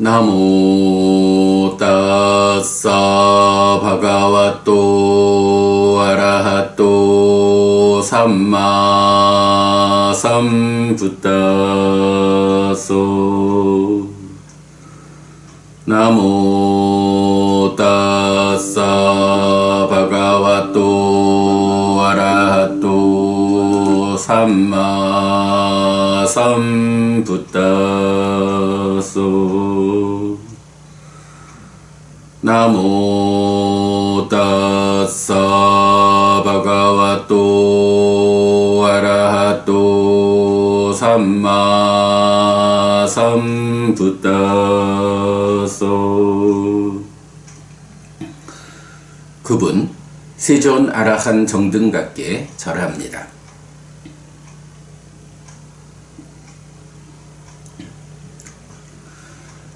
나모 따사 바가와또 아라하또 삼마 삼부따소 나모 따사 바가와또 아라하또 삼마 삼부따소 나모 따사 바가와또 아라하또 삼마 삼부따소. 그분 세존 아라한 정등각께 절합니다.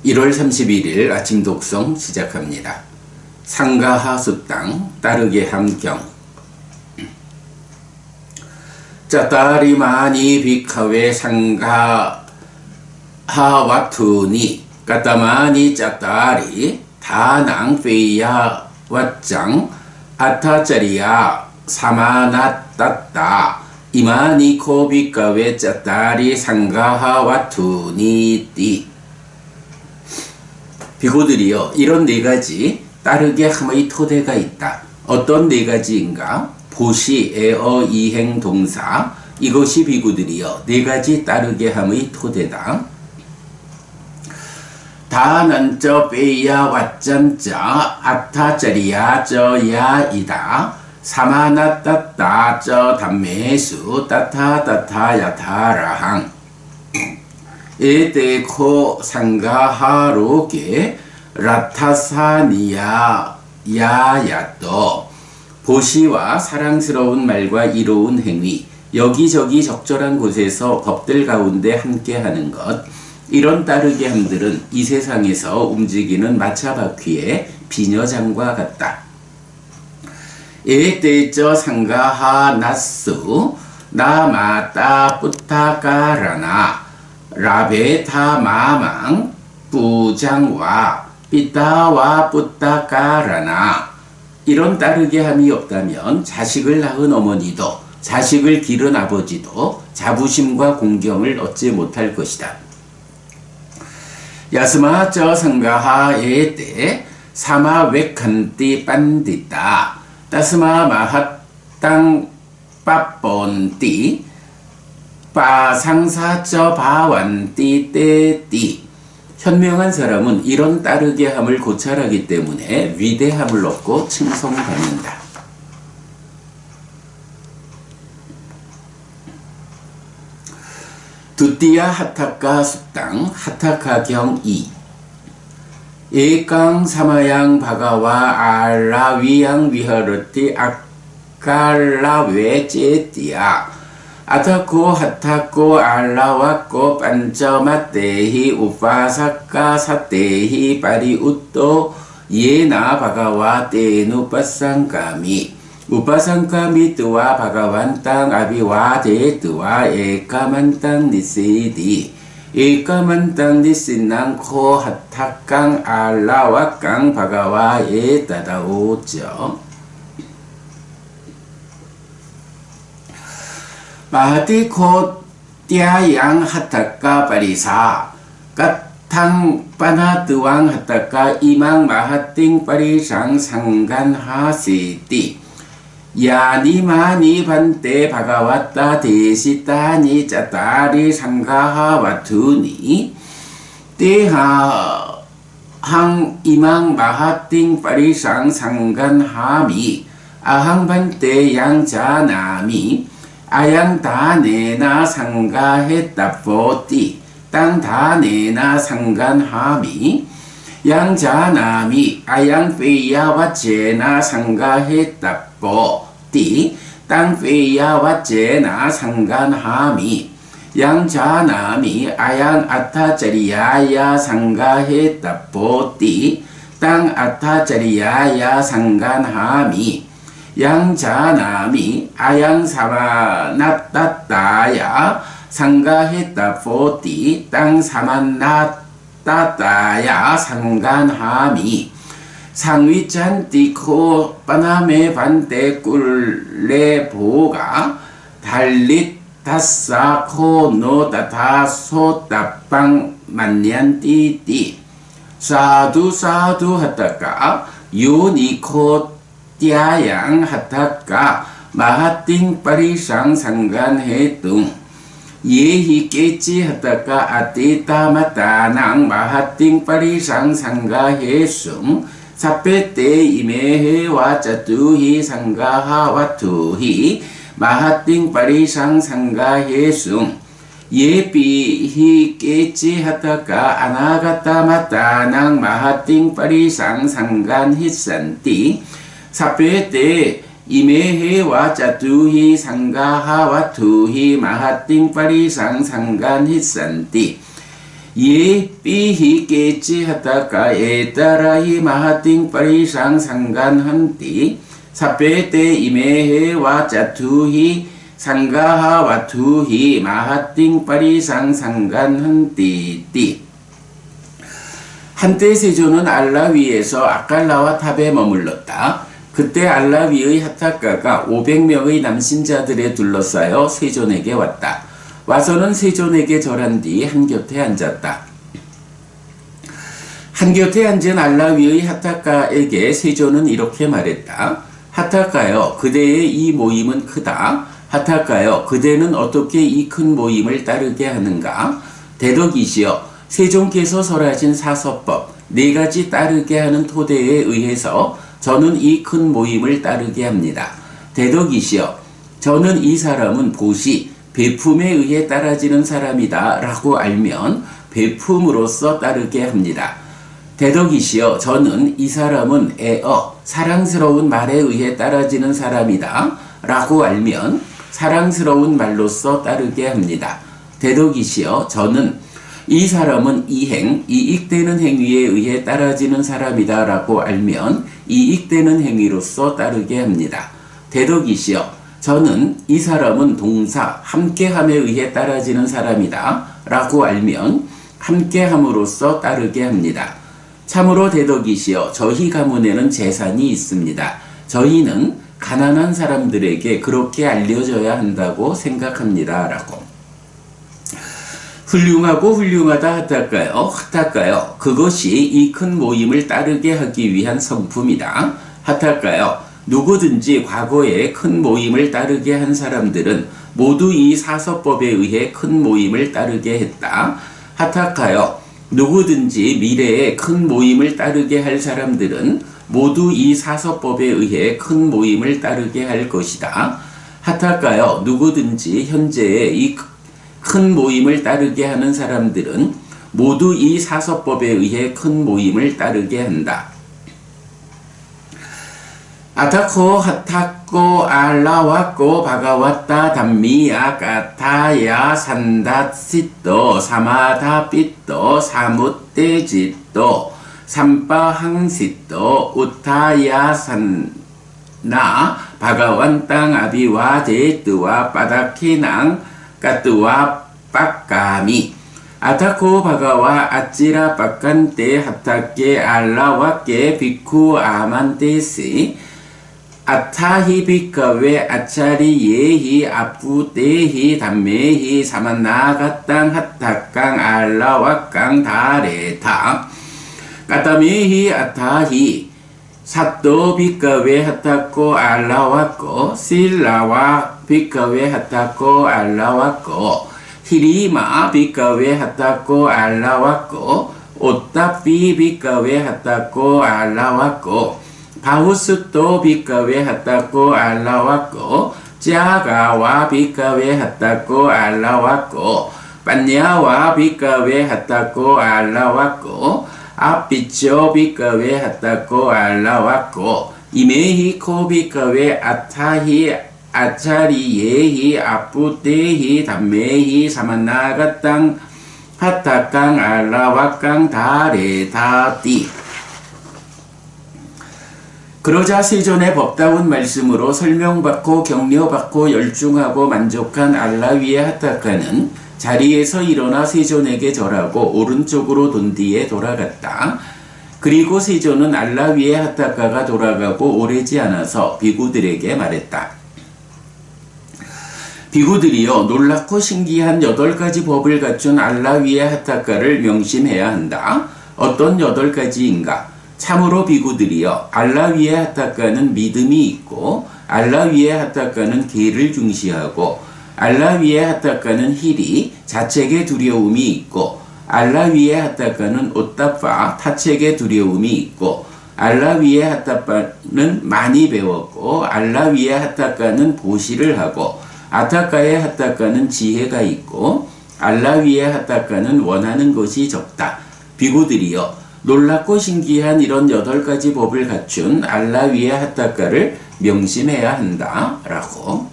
(1월 31일) 아침 독송 시작합니다. 상가하 수땅 따르게 함경. 짜따리마니 비카웨 상가하 와투니 까따마니 짜따리 다낭 페이야 왓짱 아타짜리야 사마나따따 이마니 코비카웨 짜따리 상가하 와투니 띠. 비고들이여, 이런 네 가지 따르게 함의 토대가 있다. 어떤 네 가지인가? 보시, 에어, 이행, 동사. 이것이 비고들이여 네 가지 따르게 함의 토대다. 다난저 빼야 왓짠자 아타짜리야 저야이다. 사마나따따 저 담매수 따타따타 야타라항. 에데코 상가하로게 라타사니야 야야또. 보시와 사랑스러운 말과 이로운 행위, 여기저기 적절한 곳에서 법들 가운데 함께하는 것, 이런 따르게 함들은 이 세상에서 움직이는 마차바퀴의 비녀장과 같다. 에데저 상가하 나수 나마따 뿌타가라나 라베타 마망 부장와 삐따와 뿌따까라나. 이런 따르게 함이 없다면 자식을 낳은 어머니도 자식을 기른 아버지도 자부심과 공경을 얻지 못할 것이다. 야스마 저 상가하 에때 사마 웨칸띠 빤디따 따스마 마핫땅 빠본띠 빠상사저 바완띠 떼띠. 현명한 사람은 이런 따르게 함을 고찰하기 때문에 위대함을 얻고 칭송받는다. 두띠야 하타카 숫땅 하타카경 2. 에깡 사마양 바가와 알라위양 위하르띠 아칼라웨 제띠야 아타코 하타코 알라와코 반쩌마떼히 우파사카 사떼히 파리우토 예나 바가와 테누파상카미 우파상카미 뜨와 바가완땅 아비와 데뜨와 에까만땅 니세디 에까만땅 니신낭코 하타깡 알라와깡 바가와 에따다오죠. 마하티코 띠아양 하타카 파리사 까탕 빠나뜨왕 하타카 이망 마하팅 파리상 상간하시띠 야니마니 반테 바가왔다 데시타니 짜따리 상가하 와투니 띠하 항 이망 마하팅 파리상 상간하미 아항 반테 양자나미 아양 다네나 상가했다포띠 땅 다네나 상간하미 양자나미 아양 페이야와 제나 상가했다포띠 땅 페이야와 제나 상간하미 양자나미 아양 아타짜리야야 상가했다포띠 땅 아타짜리야야 상간하미 양자나미 아양사마나따따야 상가했다 포띠 땅 사만나 따따야 상간하미 상위찬띠코 빠나메 반대 꿀레 보가 달릿 다싸코 노다다 소따빵 만년띠띠 사두 사두 하다가 요니코 띠아양 하다가 마하띵 빠리상 상간해뚱 예히 깨지 하다가 아띠따 마따낭 마하띵 빠리상 상가해숭 사페때 이메해와 짜투히 상가하와 투히 마하띵 빠리상 상가해숭 예비히 깨지 하다가 아나가따 마따낭 마하띵 빠리상 상간히산띠 사페때 이메해와 짜투히 상가하와 투히 마하띵 빠리상 상간히산띠 예비히 깨지 하다가 에따라히 마하띵 빠리상 상간한띠 사페때 이메해와 짜투히 상가하와 투히 마하띵 빠리상 상간한띠띠 한때 세조는 알라위에서 아칼라와 탑에 머물렀다. 그때 알라위의 하타카가 500명의 남신자들에 둘러싸여 세존에게 왔다. 와서는 세존에게 절한 뒤 한곁에 앉았다. 한곁에 앉은 알라위의 하타카에게 세존은 이렇게 말했다. 하타카여, 그대의 이 모임은 크다. 하타카여, 그대는 어떻게 이 큰 모임을 따르게 하는가? 대덕이시여, 세존께서 설하신 사서법, 4가지 따르게 하는 토대에 의해서 저는 이 큰 모임을 따르게 합니다. 대덕이시여, 저는 이 사람은 보시, 배품에 의해 따라지는 사람이다 라고 알면 배품으로써 따르게 합니다. 대덕이시여, 저는 이 사람은 애어, 사랑스러운 말에 의해 따라지는 사람이다 라고 알면 사랑스러운 말로써 따르게 합니다. 대덕이시여, 저는 이 사람은 이행, 이익되는 행위에 의해 따라지는 사람이다 라고 알면 이익되는 행위로서 따르게 합니다. 대덕이시여, 저는 이 사람은 동사, 함께함에 의해 따라지는 사람이다 라고 알면 함께함으로써 따르게 합니다. 참으로 대덕이시여, 저희 가문에는 재산이 있습니다. 저희는 가난한 사람들에게 그렇게 알려져야 한다고 생각합니다 라고. 훌륭하고 훌륭하다 하탈까요? 그것이 이 큰 모임을 따르게 하기 위한 성품이다. 하탈까요? 누구든지 과거에 큰 모임을 따르게 한 사람들은 모두 이 사서법에 의해 큰 모임을 따르게 했다. 하탈까요? 누구든지 미래에 큰 모임을 따르게 할 사람들은 모두 이 사서법에 의해 큰 모임을 따르게 할 것이다. 하탈까요? 누구든지 현재에 이 큰 모임을 따르게 하는 사람들은 모두 이 사서법에 의해 큰 모임을 따르게 한다. 아타코 하타코 알라와코 바가왔다 담미야 까타야 산다시또 사마다삐또 사무떼지또 삼바항시또 우타야 산나 바가완땅 아비와 제뚜와 바다키낭 까뚜와 빡까미 아타코 바가와 아찌라 빡간테 하타케 알라와케 비쿠 아만테시 아타히 비카웨 아차리 예히 아푸테히 담메히 사만나가땅 하타깡 알라와깡 다레타 까타메히 아타히 사또 비카웨 하타코 알라와코 실라와 비카웨 하타코 알라와코 히리마 비카웨 하타코 알라와코 오타피 비카웨 하타코 알라와코 바우스토 비카웨 하타코 알라와코 자가와 비카웨 하타코 알라와코 빠냐와 비카웨 하타코 알라와코 아피초 비카웨 하타코 알라와코 이메히코 비카웨 아타히 아차리 예히 아푸테히 담메히 사만나가땅 하타깡 알라와깡 다레다띠. 그러자 세존의 법다운 말씀으로 설명받고 격려받고 열중하고 만족한 알라위의 하타카는 자리에서 일어나 세존에게 절하고 오른쪽으로 돈 뒤에 돌아갔다. 그리고 세존은 알라 위에 하타카가 돌아가고 오래지 않아서 비구들에게 말했다. 비구들이여, 놀랍고 신기한 8가지 법을 갖춘 알라 위에 하타카를 명심해야 한다. 어떤 8가지인가? 참으로 비구들이여, 알라 위에 하타카는 믿음이 있고 알라 위에 하타카는 계를 중시하고 알라 위에 하타카는 힐이 자책의 두려움이 있고 알라 위에 하타카는 오따파 타책의 두려움이 있고 알라 위에 하타파는 많이 배웠고 알라 위에 하타카는 보시를 하고 아타카의 하타카는 지혜가 있고 알라 위에 하타카는 원하는 것이 적다. 비구들이여, 놀랍고 신기한 이런 8가지 법을 갖춘 알라 위에 하타카를 명심해야 한다. 라고.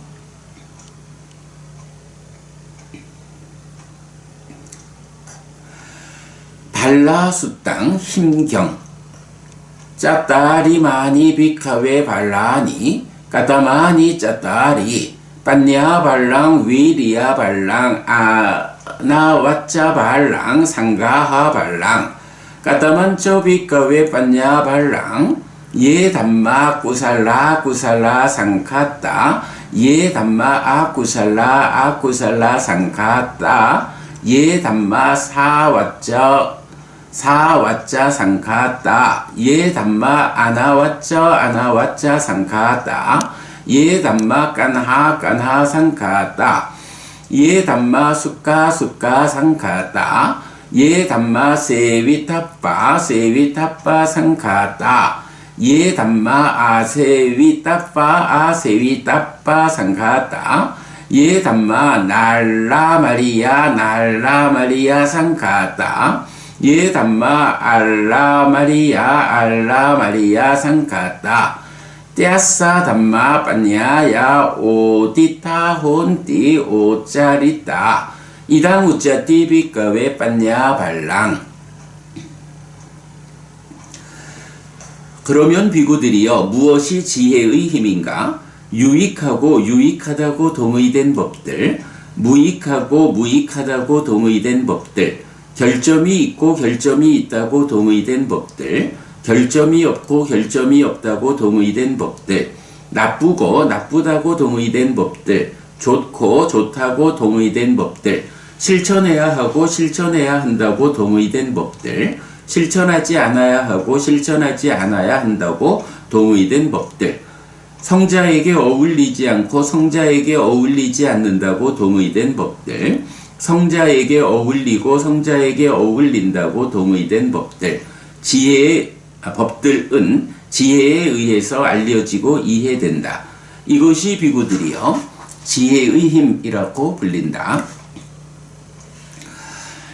발라수땅 힘경 짜따리 마니 비카웨 발라니 까따마니 짜따리 빠냐 발랑 위리야 발랑 아나와짜 발랑 상가하 발랑 까따만초 비카웨 빠냐 발랑 예 담마 꾸살라 꾸살라 상카따 예 담마 아꾸살라 상카따 예 담마 사와짜 상카따 예 담마 아나와짜 상카따 예 담마 깐하 상카따 예 담마 수카 상카따 예 담마 세위타빠 상카따 예 담마 아세위타빠 상카따 예 담마 날라 마리아 상카따 예 담마 알라 마리아 상카따 떼아싸 담마 빠냐야 오디타 혼띠 오짜리따 이당 우짜띠 비까웨 빠냐 발랑. 그러면 비구들이여, 무엇이 지혜의 힘인가? 유익하고 유익하다고 동의된 법들, 무익하고 무익하다고 동의된 법들, 결점이 있고 결점이 있다고 동의된 법들, 결점이 없고 결점이 없다고 동의된 법들, 나쁘고 나쁘다고 동의된 법들, 좋고 좋다고 동의된 법들, 실천해야 하고 실천해야 한다고 동의된 법들, 실천하지 않아야 하고 실천하지 않아야 한다고 동의된 법들, 성자에게 어울리지 않고 성자에게 어울리지 않는다고 동의된 법들, 성자에게 어울리고 성자에게 어울린다고 동의된 법들, 지혜의 법들은 지혜에 의해서 알려지고 이해된다. 이것이 비구들이여 지혜의 힘이라고 불린다.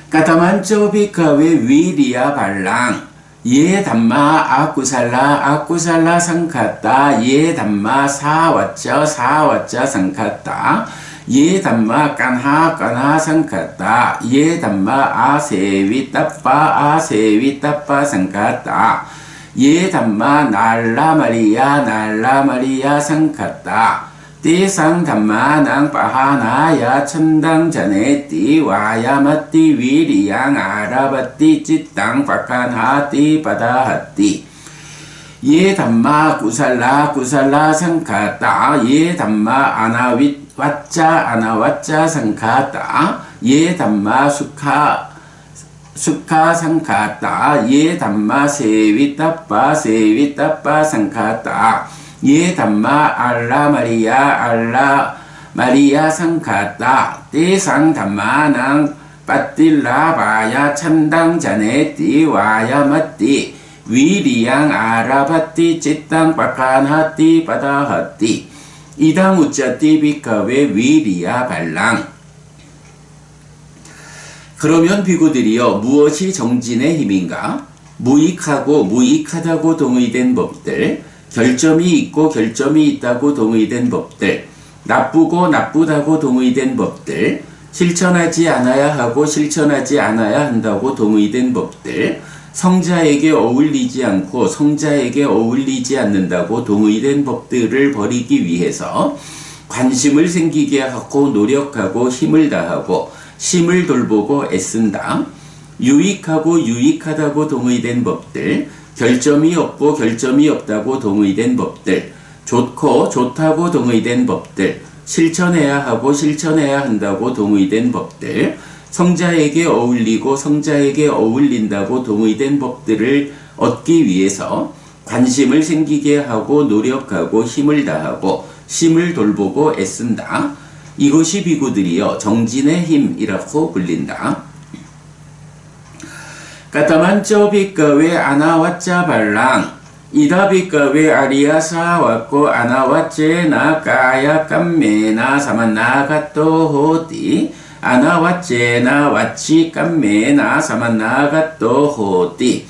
까다만초 비카웨 위리야 발랑 예 담마 아쿠살라 상카따 예 담마 사와짜 상카따 예 담마 깐하 상카따 예 담마 아세위따빠 상카따 예 담마 날라 마리아 상카따 띠상 담마낭 빠하나야 천당 자네 띠와야 마띠 위리양 아라바띠 찌땅 빠칸하띠 바다하띠 예 담마 구살라 상카따 예 담마 아나와짜 상카따 예 담마 수카 상카따 예 담마 세위따빠 상카따 예 담마 알라 마리아 상카따 띠상 담마낭 빠띠라바야 참당 자네 띠와야 마띠 위리양 아라바띠 찌땅 빠칸하띠 바다하띠 이당 우짜띠 비카웨 위리야 발랑. 그러면 비구들이여, 무엇이 정진의 힘인가? 무익하고 무익하다고 동의된 법들, 결점이 있고 결점이 있다고 동의된 법들, 나쁘고 나쁘다고 동의된 법들, 실천하지 않아야 하고 실천하지 않아야 한다고 동의된 법들, 성자에게 어울리지 않고 성자에게 어울리지 않는다고 동의된 법들을 버리기 위해서 관심을 생기게 하고 노력하고 힘을 다하고 심을 돌보고 애쓴다. 유익하고 유익하다고 동의된 법들, 결점이 없고 결점이 없다고 동의된 법들, 좋고 좋다고 동의된 법들, 실천해야 하고 실천해야 한다고 동의된 법들, 성자에게 어울리고 성자에게 어울린다고 동의된 법들을 얻기 위해서 관심을 생기게 하고 노력하고 힘을 다하고 심을 돌보고 애쓴다. 이것이 비구들이여 정진의 힘이라고 불린다. 까타만쩌 비가웨 아나와짜 발랑 이다 비가웨 아리아사 왔고 아나와째 나까야 깜메나 사만나 갓도 호띠 아나와째 나 와치 깜메나 사만나 갓도 호띠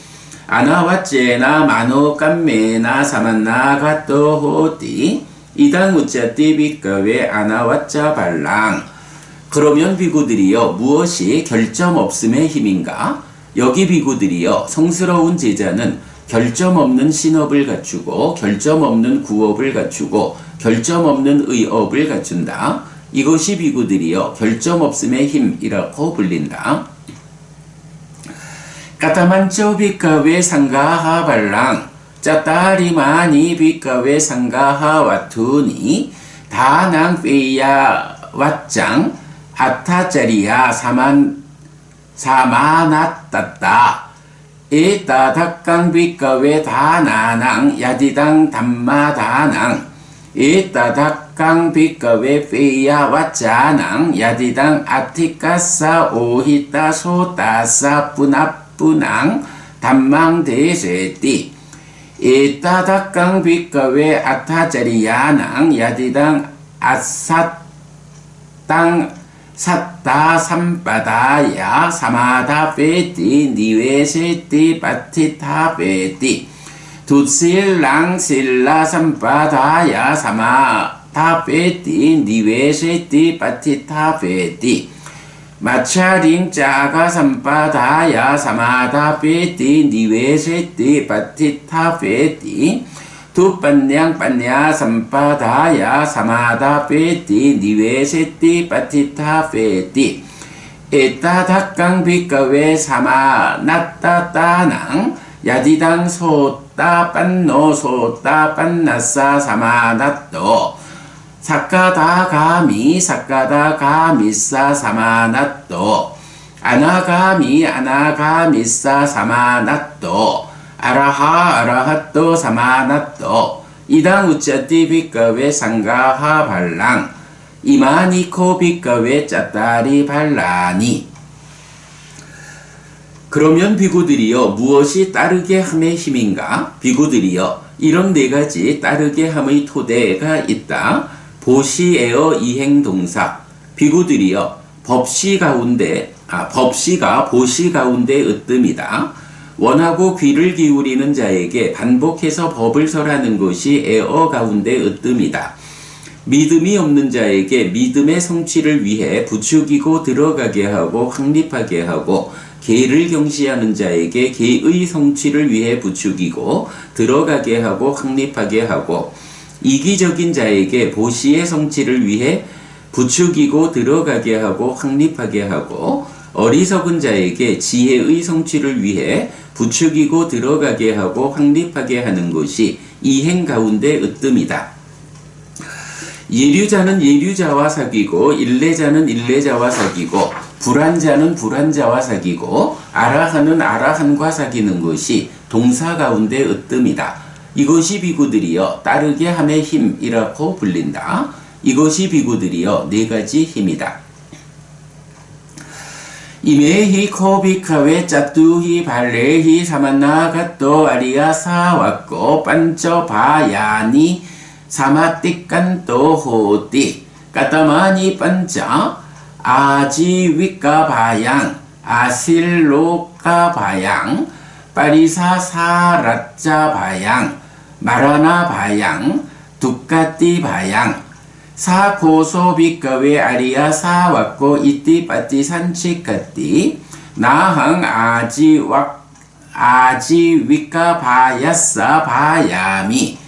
아나와째 나 마노 깜메나 사만나 갓도 호띠 이당 우짜띠 비가웨 아나와짜 발랑. 그러면 비구들이여 무엇이 결점 없음의 힘인가? 여기 비구들이여 성스러운 제자는 결점 없는 신업을 갖추고 결점 없는 구업을 갖추고 결점 없는 의업을 갖춘다. 이것이 비구들이여 결점 없음의 힘이라고 불린다. 까타만쩌 비가웨 상가하 발랑 짜따리마니 비가웨 상가하 와투니 다낭 페이야 왓짱 아타짜리야 사마낫따따 에따닥강 비가웨 다나낭 야디당 담마다낭 에따닥강 비가웨 페이야 왓짜낭 야디당 아티까싸 오히따 소따싸 뿌나뿌낭 담망대세띠 에따닥강 비가웨 아타짜리야낭 야디당 아사땅 삿다 삼바다야 사마다 페띠 니웨세띠 바티타 페띠 두실랑 실라 삼바다야 사마다 페띠 니웨세띠 바티타 페띠 마차링 짜가 삼바다야 사마다 페띠 니웨세띠 바티타 페띠 두빤냥 빤야 삼바다야 사마다 페띠 니웨세띠 바티타 페띠 에따닥강 비가웨 사마 나따따낭 야디당 소따 빤노 소따 빤나싸 사마나또 사카다가미 사카다가미싸 사마나또 아나가미 아나가미싸 사마나또 아라하 아라핫도 사마나또 이당 우짜띠 비가웨 상가하 발랑 이마니코 비가웨 짜따리 발라니. 그러면 비구들이여 무엇이 따르게 함의 힘인가? 비구들이여 이런 네 가지 따르게 함의 토대가 있다. 보시에어 이행동사. 비구들이여 법시가 보시 가운데 으뜸이다. 원하고 귀를 기울이는 자에게 반복해서 법을 설하는 것이 에어 가운데 으뜸이다. 믿음이 없는 자에게 믿음의 성취를 위해 부추기고 들어가게 하고 확립하게 하고 계를 경시하는 자에게 계의 성취를 위해 부추기고 들어가게 하고 확립하게 하고 이기적인 자에게 보시의 성취를 위해 부추기고 들어가게 하고 확립하게 하고 어리석은 자에게 지혜의 성취를 위해 부추기고 들어가게 하고 확립하게 하는 것이 이행 가운데 으뜸이다. 예류자는 예류자와 사귀고 일례자는 일례자와 사귀고 불안자는 불안자와 사귀고 아라한은 아라한과 사귀는 것이 동사 가운데 으뜸이다. 이것이 비구들이여 따르게 함의 힘이라고 불린다. 이것이 비구들이여 네 가지 힘이다. 이메히 코비카웨 짜뚜히 발레히 사만나가또 아리아 사왔고 반쩌 바야니 사마띠깐또 호띠 까따마니 반짜 아지위까 바양 아실로까 바양 파리사 사라짜 바양 마라나 바양 두까띠 바양 사고소 비가웨 아리아 사왔고 이띠 빠띠 산치까띠 나항 아지위까 바야싸 바야미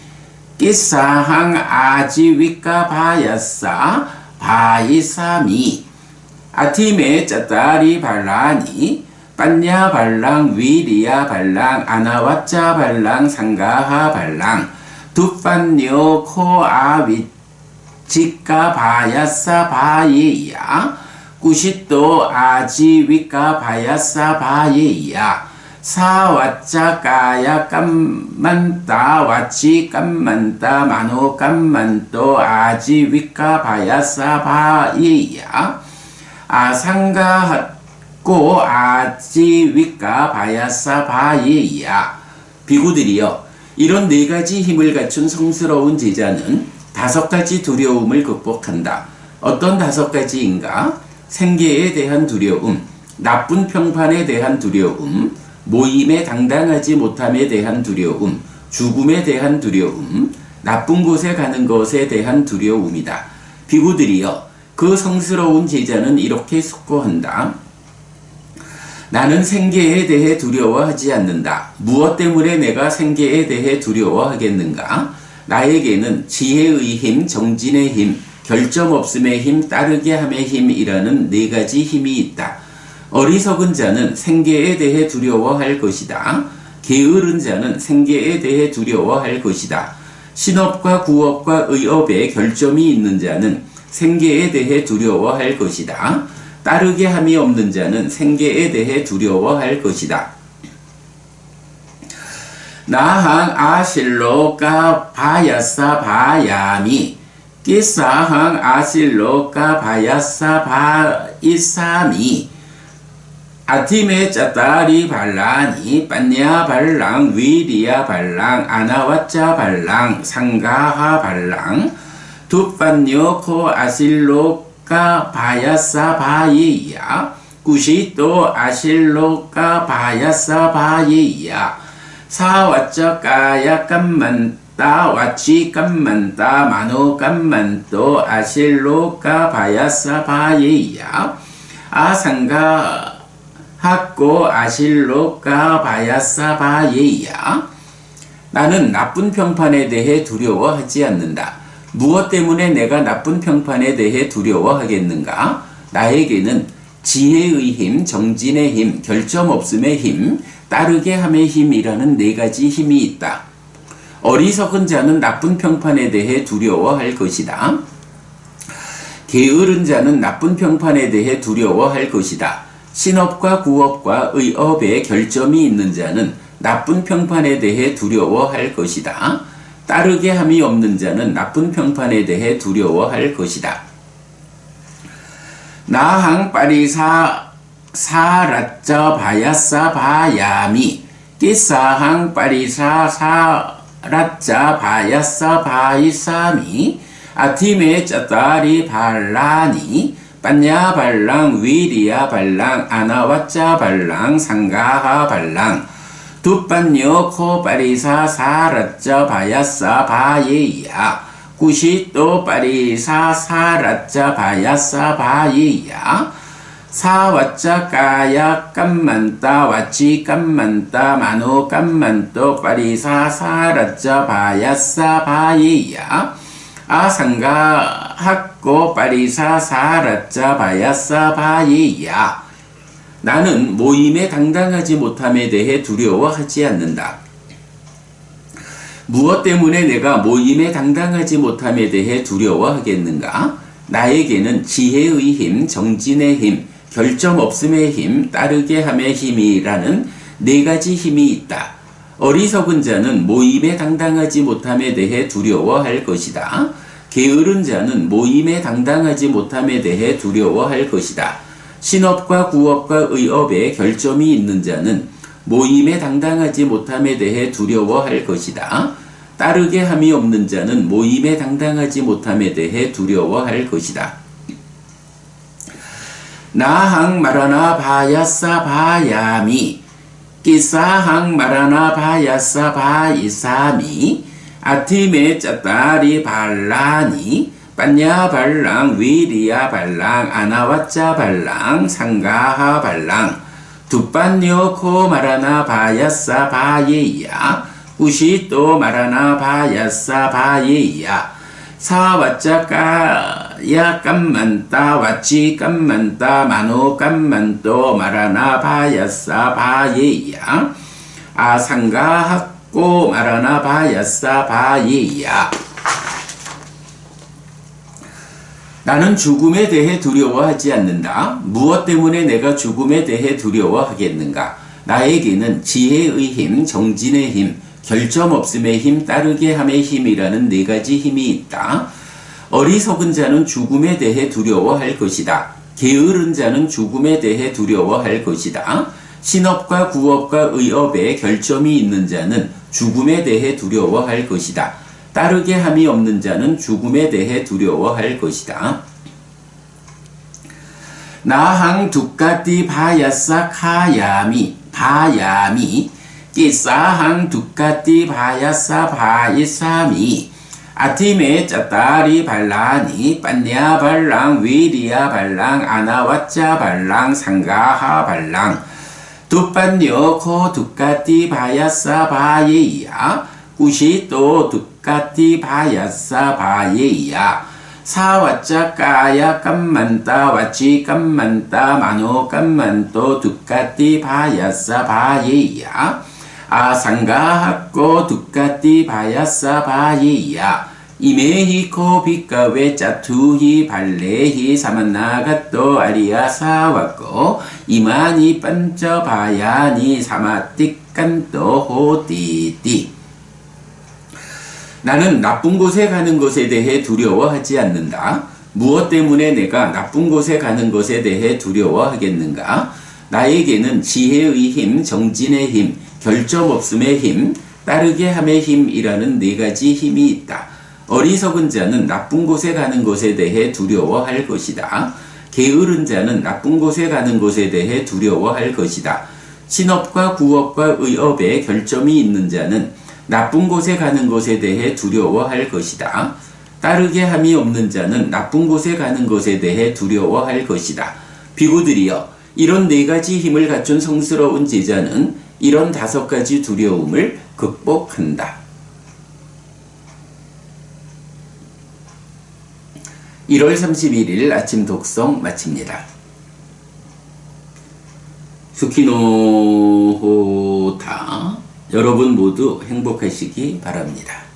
끼사항 아지위까 바야사 바이사미 아티메 짜따리 발라니 빤냐 발랑 위리야 발랑 아나와짜 발랑 상가하 발랑 두빤뇨 코아위 지까 바야사 바예야 꾸시또 아지위까 바야사 바예야 사와짜 까야 깜만따 와치 깜만따 마노 깜만또 아지위까 바야사 바예야 아상가 고 아지위까 바야사 바예야 비구들이여 이런 네 가지 힘을 갖춘 성스러운 제자는 5가지 두려움을 극복한다. 어떤 5가지인가? 생계에 대한 두려움, 나쁜 평판에 대한 두려움, 모임에 당당하지 못함에 대한 두려움, 죽음에 대한 두려움, 나쁜 곳에 가는 것에 대한 두려움이다. 비구들이여 그 성스러운 제자는 이렇게 숙고한다. 나는 생계에 대해 두려워하지 않는다. 무엇 때문에 내가 생계에 대해 두려워하겠는가? 나에게는 지혜의 힘, 정진의 힘, 결점 없음의 힘, 따르게 함의 힘이라는 4가지 힘이 있다. 어리석은 자는 생계에 대해 두려워할 것이다. 게으른 자는 생계에 대해 두려워할 것이다. 신업과 구업과 의업에 결점이 있는 자는 생계에 대해 두려워할 것이다. 따르게 함이 없는 자는 생계에 대해 두려워할 것이다. 나항 아실로까 바야사 바야미 끼사항 아실로까 바야사 바이사미 아티메 짜따리 발라니 빤냐 발랑 위리야 발랑 아나와짜 발랑 상가하 발랑 두빤뇨 코 아실로 까 바야사 바예야 꾸시또 아실로까 바야사 바예야 사와짜 까야 깜만따 와치 깜만따 마노 깜만또 아실로까 바야사 바예야 아상가 학고 아실로까 바야사 바예야 나는 나쁜 평판에 대해 두려워하지 않는다. 무엇 때문에 내가 나쁜 평판에 대해 두려워하겠는가? 나에게는 지혜의 힘, 정진의 힘, 결점 없음의 힘, 따르게 함의 힘이라는 4가지 힘이 있다. 어리석은 자는 나쁜 평판에 대해 두려워할 것이다. 게으른 자는 나쁜 평판에 대해 두려워할 것이다. 신업과 구업과 의업에 결점이 있는 자는 나쁜 평판에 대해 두려워할 것이다. 따르게 함이 없는 자는 나쁜 평판에 대해 두려워할 것이다. 나항 빠리사 사라짜 바야사 바야미 끼사항 빠리사 사라짜 바야사 바이사미 아티메 짜따리 발라니 빤냐 발랑 위리야 발랑 아나와짜 발랑 상가하 발랑 두빤뇨 코 빠리사 사라짜 바야사 바예야 꾸시또 빠리사 사라짜 바야사 바예야 사와짜 까야 깜만따 와치 깜만따 마노 깜만또 빠리사 사라짜 바야사 바예야 아상가 학고 빠리사 사라짜 바야사 바예야 나는 모임에 당당하지 못함에 대해 두려워하지 않는다. 무엇 때문에 내가 모임에 당당하지 못함에 대해 두려워하겠는가? 나에게는 지혜의 힘, 정진의 힘, 결점 없음의 힘, 따르게 함의 힘이라는 4가지 힘이 있다. 어리석은 자는 모임에 당당하지 못함에 대해 두려워할 것이다. 게으른 자는 모임에 당당하지 못함에 대해 두려워할 것이다. 신업과 구업과 의업에 결점이 있는 자는 모임에 당당하지 못함에 대해 두려워할 것이다. 따르게 함이 없는 자는 모임에 당당하지 못함에 대해 두려워할 것이다. 나항 마라나 바야사 바야미 끼사항 마라나 바야사 바이사미 아티메 짜따리 발라니 빤냐 발랑 위리야 발랑 아나와짜 발랑 상가하 발랑 두빤뇨 코 마라나 바야사 바예야 우시또 마라나 바야사 바예야 사와짜 까야 깜만따 와치 깜만따 마노 깜만또 마라나 바야사 바예야 아상가 학고 마라나 바야사 바예야. 나는 죽음에 대해 두려워하지 않는다. 무엇 때문에 내가 죽음에 대해 두려워하겠는가? 나에게는 지혜의 힘, 정진의 힘, 결점 없음의 힘, 따르게 함의 힘이라는 네 가지 힘이 있다. 어리석은 자는 죽음에 대해 두려워할 것이다. 게으른 자는 죽음에 대해 두려워할 것이다. 신업과 구업과 의업에 결점이 있는 자는 죽음에 대해 두려워할 것이다. 따르게 함이 없는 자는 죽음에 대해 두려워할 것이다. 나항 두까띠 바야사 카야미 바야미 끼사항 두까띠 바야사 바이사미 아티메 짜따리 발라니 빤냐 발랑 위리야 발랑 아나와짜 발랑 상가하 발랑 두빤요 코 두까띠 바야사 바예야 구시또 두까띠 바야사 바예야 사와짜 까야 깜만따 와치 깜만따 마노 깜만또 두까띠 바야사 바예야 아상가 학고 두까띠 바야사 바예야 이메히코 비카웨 짜투히 발레히 사만나가또 아리야 사와고 이마니 반쩌 바야니 사마띠깐또 호띠띠. 나는 나쁜 곳에 가는 것에 대해 두려워하지 않는다. 무엇 때문에 내가 나쁜 곳에 가는 것에 대해 두려워하겠는가? 나에게는 지혜의 힘, 정진의 힘, 결점 없음의 힘, 따르게 함의 힘이라는 네 가지 힘이 있다. 어리석은 자는 나쁜 곳에 가는 것에 대해 두려워할 것이다. 게으른 자는 나쁜 곳에 가는 것에 대해 두려워할 것이다. 신업과 구업과 의업에 결점이 있는 자는 나쁜 곳에 가는 것에 대해 두려워할 것이다. 따르게 함이 없는 자는 나쁜 곳에 가는 것에 대해 두려워할 것이다. 비구들이여, 이런 네 가지 힘을 갖춘 성스러운 제자는 이런 5가지 두려움을 극복한다. 1월 31일 아침 독송 마칩니다. 수키노호타. 여러분 모두 행복하시기 바랍니다.